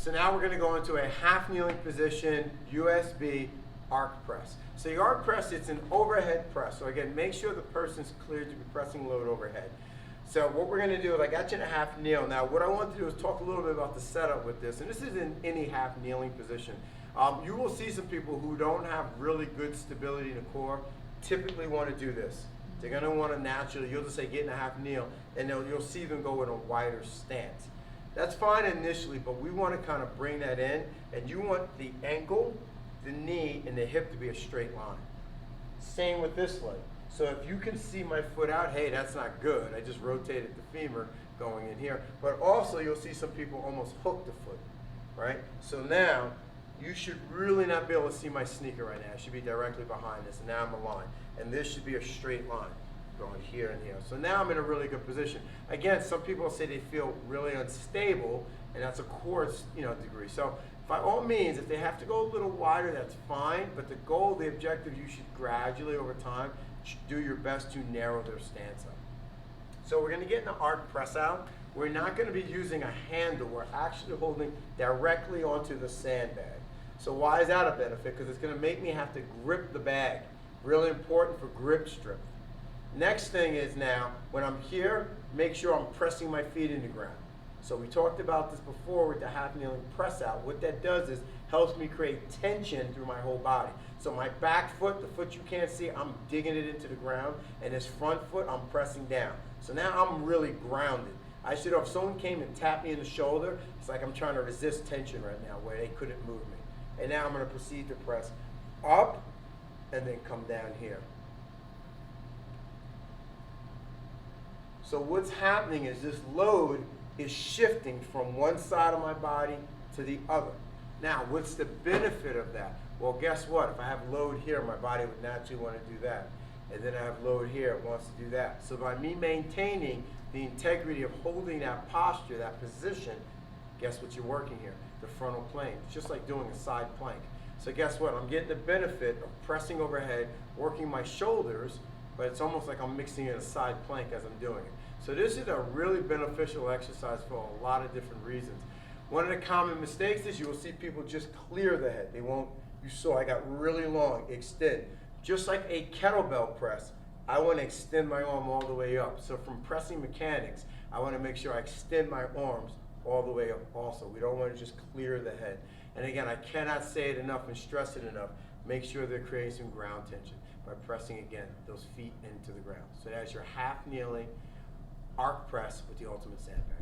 So now we're going to go into a half kneeling position, USB arc press. So your arc press, it's an overhead press. So again, make sure the person's cleared to be pressing load overhead. So what we're going to do is I got you in a half kneel. Now what I want to do is talk a little bit about the setup with this. And this is in any half kneeling position. You will see some people who don't have really good stability in the core typically want to do this. They're going to want to naturally, you'll just say get in a half kneel, and you'll see them go in a wider stance. That's fine initially, but we want to kind of bring that in, and you want the ankle, the knee, and the hip to be a straight line. Same with this leg. So if you can see my foot out, hey, that's not good. I just rotated the femur going in here. But also you'll see some people almost hook the foot, right? So now you should really not be able to see my sneaker right now. It should be directly behind this, and now I'm aligned. And this should be a straight line going here and here. So now I'm in a really good position. Again, some people say they feel really unstable, and that's a core degree. So by all means, if they have to go a little wider, that's fine, but the goal, the objective, you should gradually over time do your best to narrow their stance up. So we're going to get in the arc press out. We're not going to be using a handle. We're actually holding directly onto the sandbag. So why is that a benefit? Because it's going to make me have to grip the bag. Really important for grip strength. Next thing is now, when I'm here, make sure I'm pressing my feet into the ground. So we talked about this before with the half kneeling press out. What that does is helps me create tension through my whole body. So my back foot, the foot you can't see, I'm digging it into the ground, and this front foot, I'm pressing down. So now I'm really grounded. I should have, if someone came and tapped me in the shoulder, it's like I'm trying to resist tension right now where they couldn't move me. And now I'm going to proceed to press up and then come down here. So what's happening is this load is shifting from one side of my body to the other. Now, what's the benefit of that? Well, guess what? If I have load here, my body would naturally want to do that. And then I have load here, it wants to do that. So by me maintaining the integrity of holding that posture, that position, guess what you're working here? The frontal plane. It's just like doing a side plank. So guess what? I'm getting the benefit of pressing overhead, working my shoulders, but it's almost like I'm mixing in a side plank as I'm doing it. So this is a really beneficial exercise for a lot of different reasons. One of the common mistakes is you will see people just clear the head. They won't, you saw I got really long, extend. Just like a kettlebell press, I want to extend my arm all the way up. So from pressing mechanics, I want to make sure I extend my arms all the way up also. We don't want to just clear the head. And again, I cannot say it enough and stress it enough. Make sure they're creating some ground tension by pressing, again, those feet into the ground. So that's your half kneeling arc press with the ultimate sandbag.